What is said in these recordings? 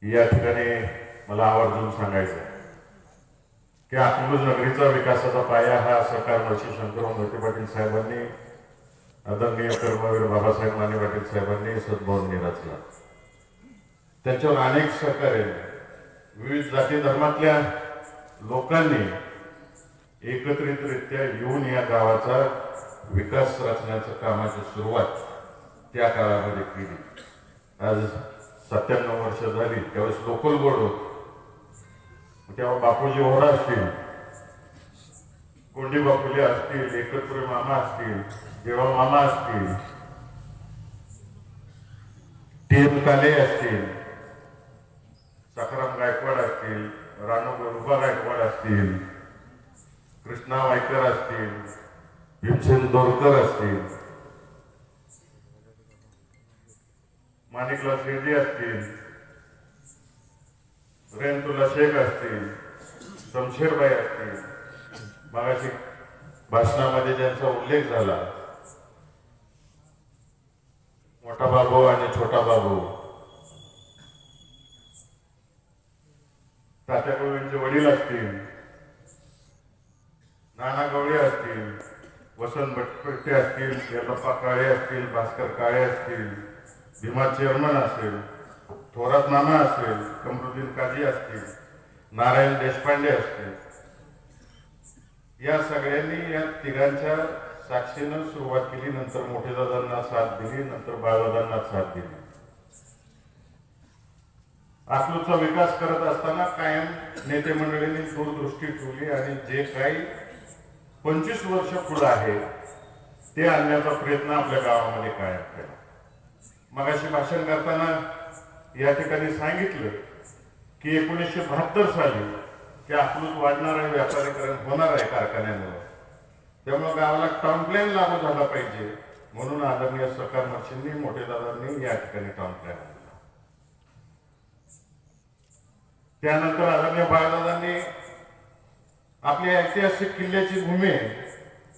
या ठिकाणी मला आवर्जून सांगायचं की अकलूज नगरीचा विकासाचा पाया हा सरकार महर्षी शंकरराव मोहिते पाटील साहेबांनी, आदरणीय कर्मवीर बाबासाहेब माने पाटील साहेबांनी सद्भावनेने रचला. त्याच्यावर अनेक सहकार्य, विविध जाती धर्मातल्या लोकांनी एकत्रितरित्या येऊन या गावाचा विकास रचण्याच्या कामाची सुरुवात त्या काळामध्ये केली. आज 97 वर्ष झाली. त्यावेळेस लोकल बोर्ड होत. तेव्हा बापूजी ओढा असतील, गोंडी बापुले असतील, एकत्र मामा असतील, देवा मामा असतील, टी.एम. काले असतील, सखाराम गायकवाड असतील, राणू गरुबा गायकवाड असतील, कृष्णा वायकर असतील, भीमसेन दोरकर असतील, माणिकलाल शेट्टी असतील, रेणतुल्ला शेख असतील, शमशेरबाई असतील, मागाशी भाषणामध्ये ज्यांचा उल्लेख झाला, मोठा बाबू आणि छोटा बाबू, तात्या गवळींचे वडील असतील, नाना गवळे असतील, वसंत भटपटे असतील, यल्लप्पा काळे असतील, भास्कर काळे असतील, भीमा चेअरमन असेल, थोरात नाना असेल, कमरुद्दीन काजी असतील, नारायण देशपांडे असतील, या सगळ्यांनी या तिघांच्या साक्षीनं सुरुवात केली. नंतर मोठे दादांना साथ दिली, नंतर बाळदादांना साथ दिली. अकलूजचा विकास करत असताना कायम नेते मंडळींनी दूरदृष्टी ठेवली आणि जे काही 25 वर्ष पुढे आहे ते आणण्याचा प्रयत्न आपल्या गावामध्ये कायम केला. मगाशी भाषण करताना या ठिकाणी सांगितलं की 1972 साली की अकलूज वाढणार आहे, व्यापारीकरण होणार आहे कारखान्यामुळे, त्यामुळे गावाला टाउन प्लॅन लागू झाला पाहिजे म्हणून आदरणीय सरकार महर्षींनी, मोठे दादांनी या ठिकाणी टाउन प्लॅन आणला. त्यानंतर आदरणीय बाळदादांनी आपल्या ऐतिहासिक किल्ल्याची भूमी आहे,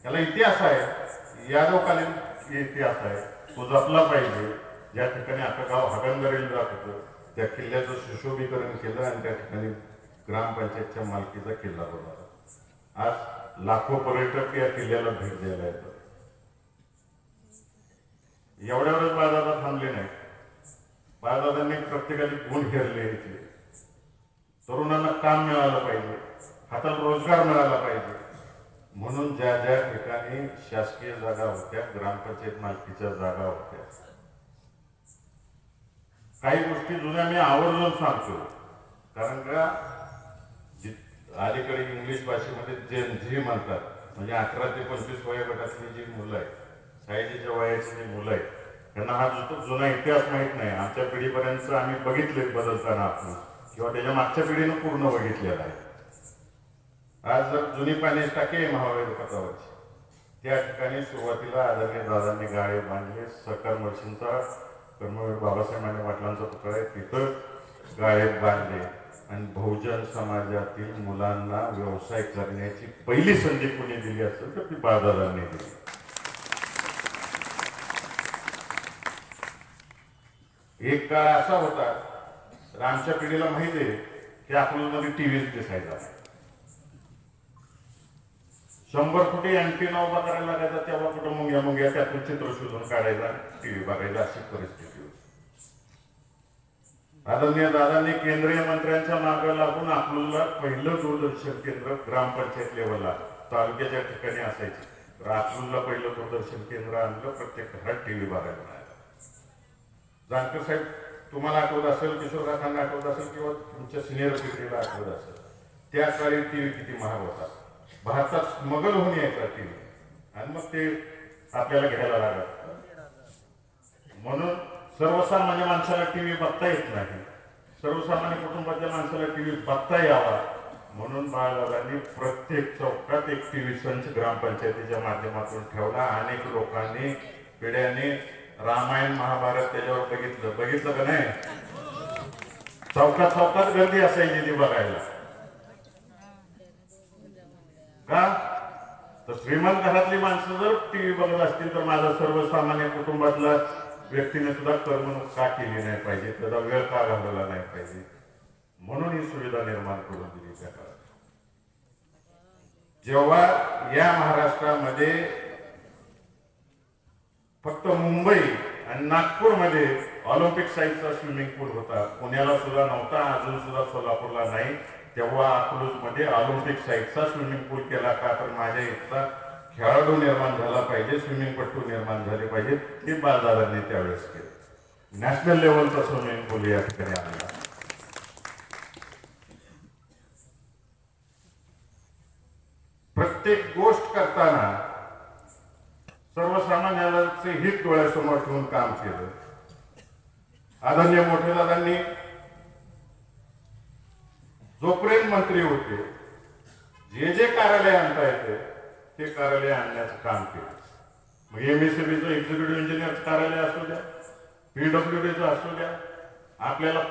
त्याला इतिहास आहे, यादवकालीन इतिहास आहे, तो जपला पाहिजे. ज्या ठिकाणी आता गाव हागणदारीला जात होतं त्या किल्ल्याचं सुशोभीकरण केलं आणि त्या ठिकाणी ग्रामपंचायतच्या मालकीचा किल्ला बनवला. आज लाखो पर्यटक या किल्ल्याला भेट द्यायला येतात. एवढ्यावरच बाळदादा थांबले नाही. बाळदादांनी प्रत्येकाचे गुण घेरले इथे. तरुणांना काम मिळालं पाहिजे, हाताला रोजगार मिळाला पाहिजे म्हणून ज्या ज्या ठिकाणी शासकीय जागा होत्या, ग्रामपंचायत मालकीच्या जागा होत्या, काही गोष्टी जुन्या मी आवर्जून सांगतो. कारण का अलीकडे इंग्लिश भाषेमध्ये जेन झी म्हणतात, म्हणजे 18 ते 25 वयोगटातली जी मुलं आहेत, शाळेच्या वयाची जी मुलं आहेत, त्यांना हा जुना इतिहास माहीत नाही. आमच्या पिढीपर्यंत आम्ही बघितले बदलताना आपण, किंवा त्याच्या मागच्या पिढीनं पूर्ण बघितलेलं आहे. आज जर जुनी पाणी टाके महावीर पथावरची, त्या ठिकाणी सुरुवातीला आदरणीय दादांनी गाळे बांधले. सरकार महर्षींचा, कर्मवीर बाबासाहेब माने पाटलांचा पुतळा आहे, तिथं गाळे बांधले आणि बहुजन समाजातील मुलांना व्यवसाय करण्याची पहिली संधी कोणी दिली असेल तर ती बाळदादांनी दिली. एक काळ असा होता, तर आमच्या पिढीला माहिती आहे की अकलूजमध्ये टीव्हीच दिसायचा. 100 फुटी अँटिना उभा करायला लागायचा, तेव्हा कुठं मुंग्या त्यातून चित्र शोधून काढायचा, टीव्ही बघायचा, अशी परिस्थिती होती. आदरणीय दादांनी केंद्रीय मंत्र्यांच्या मागे लागून अकलूजला पहिलं दूरदर्शन केंद्र ग्रामपंचायत लेवलला तालुक्याच्या ठिकाणी असायचे, तर अकलूजला पहिलं दूरदर्शन केंद्र आणलं. प्रत्येक घरात टीव्ही बघायला मिळाला. जानकर साहेब तुम्हाला आठवत असेल, किशोरदासांना आठवत असेल, किंवा तुमच्या सिनियर पिढीला आठवत असेल, त्या काळी टीव्ही किती महाग होता. भारतात स्मगल होऊन यायचा टीव्ही आणि मग ते आपल्याला घ्यायला लागत. म्हणून सर्वसामान्य माणसाला टीव्ही बघता येत नाही, सर्वसामान्य कुटुंबाच्या माणसाला टीव्ही बघता यावा म्हणून बाळदादांनी प्रत्येक चौकात एक टीव्ही संच ग्रामपंचायतीच्या माध्यमातून ठेवला. अनेक लोकांनी पिढ्याने रामायण महाभारत त्याच्यावर बघितलं का नाही? चौकात गर्दी असायची ती बघायला. का तर श्रीमंत घरातली माणसं जर टीव्ही बघत असतील तर माझा सर्वसामान्य कुटुंबातला व्यक्तीने सुद्धा करमणूक का केली नाही पाहिजे, त्याचा वेळ का घालवला नाही पाहिजे, म्हणून ही सुविधा निर्माण करून दिली त्या काळात. जेव्हा या महाराष्ट्रामध्ये फक्त मुंबई आणि नागपूरमध्ये ऑलिम्पिक साईजचा स्विमिंग पूल होता, पुण्याला सुद्धा नव्हता, अजून सुद्धा सोलापूरला नाही, तेव्हा अकलूजमध्ये ऑलिम्पिक साईजचा स्विमिंग पूल केला का, तर माझ्या इथला खेळाडू निर्माण झाला पाहिजे, स्विमिंगपटू निर्माण झाले पाहिजे, हे बालदादांनी त्यावेळेस केलं. नॅशनल लेवलचा स्विमिंग पूल या ठिकाणी आणला. प्रत्येक गोष्ट करताना सर्वसामान्याचे हित डोळ्यासमोर ठेवून काम केलं. आदरणीय मोठेदादांनी जोपर्यंत मंत्री होते, जे जे कार्यालय आणता येते ते कार्यालय आणण्याचं काम केलं. मग MSEBचं एक्झिक्युटिव्ह इंजिनियरचं कार्यालय असू द्या, PWDचं असू द्या, आपल्याला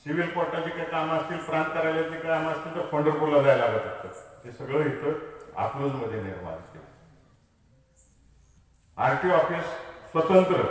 सिव्हिल कोर्टाची काही कामं असतील, प्रांत कार्यालयाची कामं असतील तर पंढरपूरला जायला लागत होतं. ते सगळं इथं अकलूजमध्ये निर्माण केलं. RTO ऑफिस स्वतंत्र,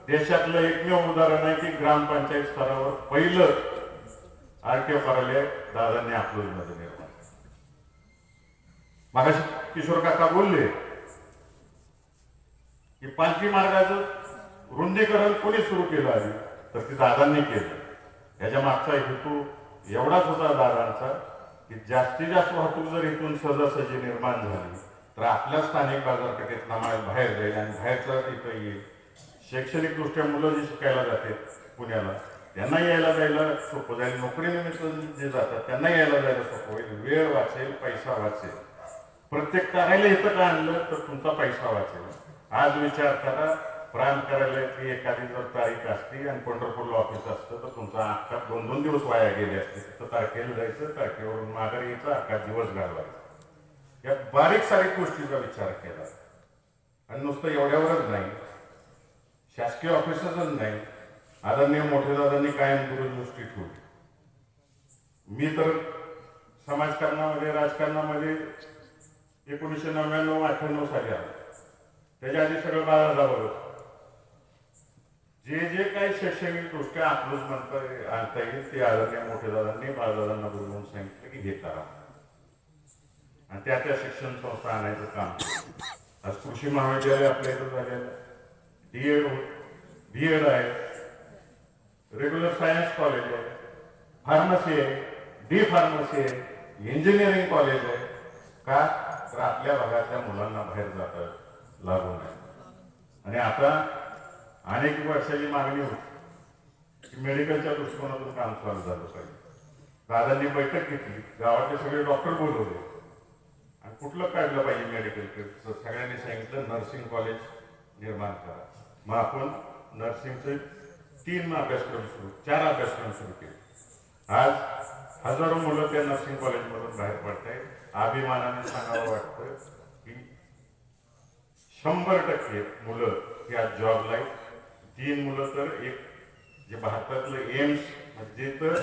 देशातलं एकमेव उदाहरण आहे की ग्रामपंचायत स्तरावर पहिलं RTO कार्यालय दादांनी अकलूजमध्ये निर्माण केलं. मागाशी किशोर काका बोलले की पालखी मार्गाचं रुंदीकरण कोणी सुरू केलं आहे, तर ते दादांनी केलं. याच्या मागचा हेतू एवढाच होता दादांचा की जास्तीत जास्त वाहतूक जर इथून सहजासहजी निर्माण झाली तर आपल्या स्थानिक बाजारपेठेतला माल बाहेर जाईल आणि बाहेरचा इथं येईल. शैक्षणिक दृष्ट्या मुलं जी शिकायला जाते पुण्याला, त्यांना यायला जायला सोपं जाईल. नोकरीनिमित्त जे जातात त्यांना यायला जायला सोपं होईल, वेळ वाचेल, पैसा वाचेल. प्रत्येक कार्यालय इथं का आणलं तर तुमचा पैसा वाचेल. आज विचार करा, प्रांत कार्यालयाची एखादी जर तारीख असती आणि पंढरपूरला ऑफिस असतं तर तुमचा अख्खा 2-2 दिवस वाया गेले असते. तिथं तारखेला जायचं, तारखेवरून माघारी यायचं, अख्खा दिवस घालवायचा. या बारीक सारीक गोष्टीचा विचार केला. आणि नुसतं एवढ्यावरच नाही, शासकीय ऑफिसच नाही, आदरणीय मोठेदादांनी कायम दूरदृष्टी ठेवली. मी तर समाजकारणामध्ये, राजकारणामध्ये 1999-98 साली आलो. त्याच्या आधी सगळं बाळादावर होतं. जे जे काही शैक्षणिक दृष्ट्या अकलूज आणता येईल ते आदरणीय मोठेदादांनी बाळादादांना बोलवून सांगितलं की हे करा, आणि त्या शिक्षण संस्था आणायचं काम. आज कृषी महाविद्यालय आपल्या इथं झालेलं, B.Ed आहे, रेग्युलर सायन्स कॉलेज आहे, फार्मसी आहे, D.Pharmacy आहे, इंजिनिअरिंग कॉलेज आहे. का तर आपल्या भागातल्या मुलांना बाहेर जाता लागू नये. आणि आता अनेक वर्षाची मागणी होती की मेडिकलच्या दृष्टिकोनातून काम चालू झालं पाहिजे. दादांनी बैठक घेतली, गावातले सगळे डॉक्टर बोलवले आणि कुठलं काढलं पाहिजे मेडिकल. सगळ्यांनी सांगितलं नर्सिंग कॉलेज निर्माण करा. मग आपण नर्सिंगचे 3 अभ्यासक्रम सुरू, 4 अभ्यासक्रम सुरू केले. आज हजारो मुलं त्या नर्सिंग कॉलेजमधून बाहेर पडत आहेत. अभिमानाने सांगावं वाटतं की 100% मुलं ही आज जॉबला आहेत. 3 मुलं तर एक जे भारतातलं एम्स म्हणजे तर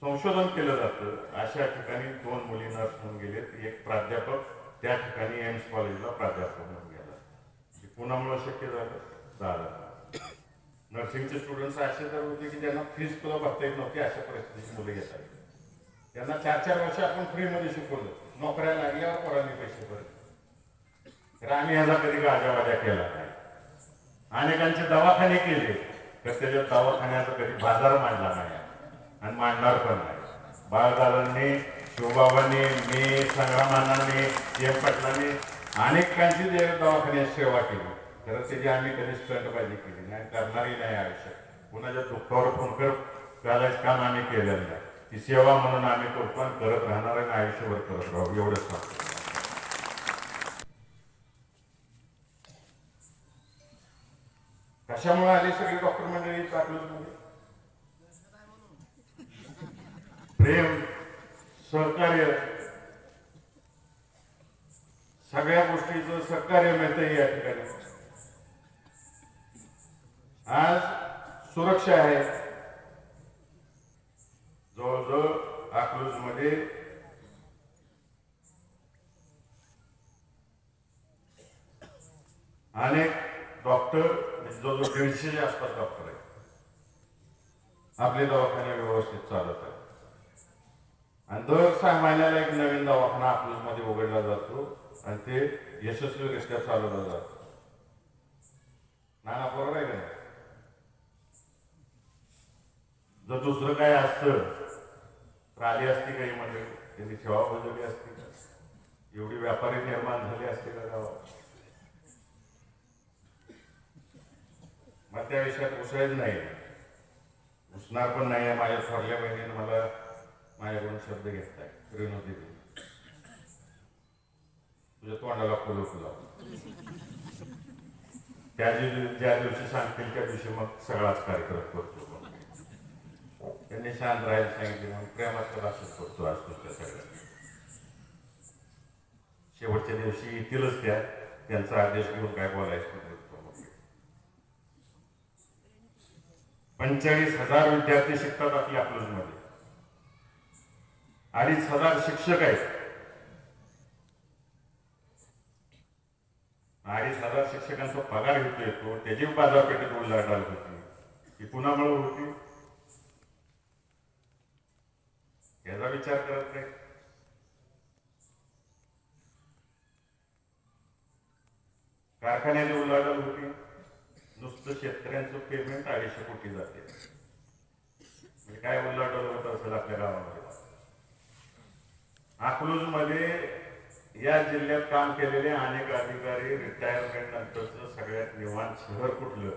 संशोधन केलं जातं अशा ठिकाणी 2 मुली नर्स म्हणून गेलेत. एक प्राध्यापक त्या ठिकाणी एम्स कॉलेजला प्राध्यापक म्हणून गेला. पुण्यामुळे शक्य झालं. दादा नर्सिंगचे स्टुडंट्स असे तर होते की ज्यांना फीस सुद्धा भरता येत नव्हती. अशा परिस्थितीची मुलं येत आहेत. त्यांना 4-4 वर्ष आपण फ्रीमध्ये शिकवलं. नोकऱ्या लागल्यावर पोरांनी पैसे भरले. तर आम्ही ह्याचा कधी गाजावाजा केला नाही. अनेकांचे दवाखाने केले तर त्याच्या दवाखान्याचा कधी बाजार मांडला नाही आणि मांडणार पण नाही. बाळदादांनी, शिवबाबांनी, मी, संग्रामांनी, एम पाटलांनी अनेकांची दवाखान्यात सेवा केली. तर त्याची आम्ही कधी स्टंटबाजी केली नाही, करणारही नाही आयुष्यात. कुणाच्या दुःखावर फुंकर घालायचं काम आम्ही केलेलं नाही. ती सेवा म्हणून आम्ही तो पण करत राहणार आणि आयुष्यभर करत राहू एवढंच सांगतो. कशामुळे आली सगळी डॉक्टर मंडळी अकलूजमध्ये? प्रेम, सहकार्य, सगळ्या गोष्टीचं सहकार्य मिळतं या ठिकाणी. आज सुरक्षा आहे. जवळजवळ अकलूजमध्ये . 5 जवळजवळ 150च्या आसपास डॉक्टर आहेत. आपले दवाखाने व्यवस्थित चालत आहेत आणि दर 6 महिन्याला एक नवीन दवाखाना आपल्यामध्ये उघडला जातो आणि ते यशस्वीरित्या चालवला जातो. नाना बरोबर आहे का नाही? जर दुसरं काय असतं तर आली असती काही म्हणजे त्यांनी सेवा बजावली असती का? एवढी व्यापारी निर्माण झाली असते का गावात? मग त्या विषयात उसळच नाही, उसणार पण नाही. माझ्या थोरल्या बहिणीने मला माझ्याकडून शब्द घेतलाय, रेणुदी तुझ्या तोंडाला फुलं फुलाव. ज्या दिवशी सांगतील त्या दिवशी मग सगळाच कार्यक्रम करतो. त्यांनी शांत राहायला सांगितले, मग प्रेमाचा असंच करतो आज तुमच्या सगळ्या. शेवटच्या दिवशी येतीलच त्यांचा आदेश घेऊन काय बोलायचं. 45,000 विद्यार्थी शिकतात आपल्या अकलूजमध्ये, 2,500 शिक्षक आहेत. 2,500 शिक्षकांचा पगार घेतो, त्याची बाजारपेठेत उलाढाल होती. ती कुणामुळे होती याचा विचार करत नाही. कारखान्याची उलाढाल होती. नुसतं शेतकऱ्यांचं पेमेंट 250 कोटी जाते. म्हणजे काय उलाढाल होत असेल आपल्या गावामध्ये. अकलूज मध्ये या जिल्ह्यात काम केलेले अनेक अधिकारी रिटायरमेंट नंतरचं सगळ्यात निवांत शहर कुठलं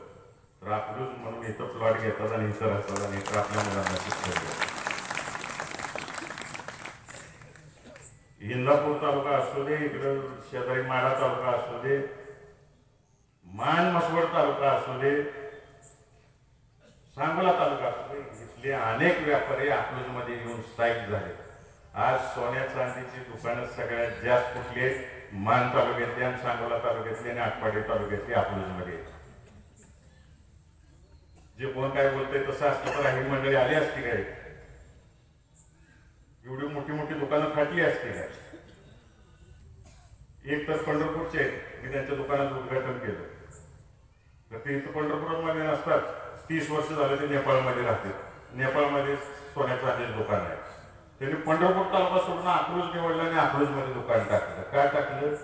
तर अकलूज म्हणून इथं प्लॉट घेतात आणि इथं राहतात आणि इथं आपल्या मुलांना शिक्षण देतात. इंदापूर तालुका असू दे, इकडं शेजारी माढा तालुका असू दे, मान मसवड तालुका असू दे, सांगोला तालुका असू दे, इथले अनेक व्यापारी अकलूज मध्ये येऊन स्थायिक झाले. आज सोन्या चांदीची दुकानं सगळ्यात जास्त कुठली मान तालुक्यातली आणि सांगोला तालुक्यातली आणि आटपाडी तालुक्यातली अकलूज मध्ये. जे कोण काय बोलतंय तसं असतं तर ही मंडळी आली असती काय? एवढी मोठी मोठी दुकानं फाटली असती काय? एक तर पंढरपूरचे मी त्यांच्या दुकानाचं उद्घाटन केलं तर ते इथं पंढरपूरमध्ये नसतात. 30 वर्ष झाले ते नेपाळमध्ये राहते. नेपाळमध्ये सोन्या चांदीचं दुकान आहे. त्यांनी पंढरपूर तालुका सोडून अकलूज निवडलं आणि अकलूज मध्ये दुकान टाकलं. काय टाकलं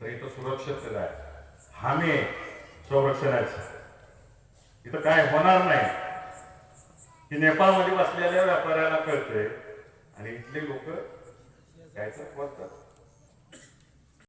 तर इथं सुरक्षितता आहे, हमी संरक्षणाची. इथं काय होणार नाही की नेपाळमध्ये बसलेल्या व्यापाऱ्याला कळतंय आणि इथले लोक काय तर बोलतात.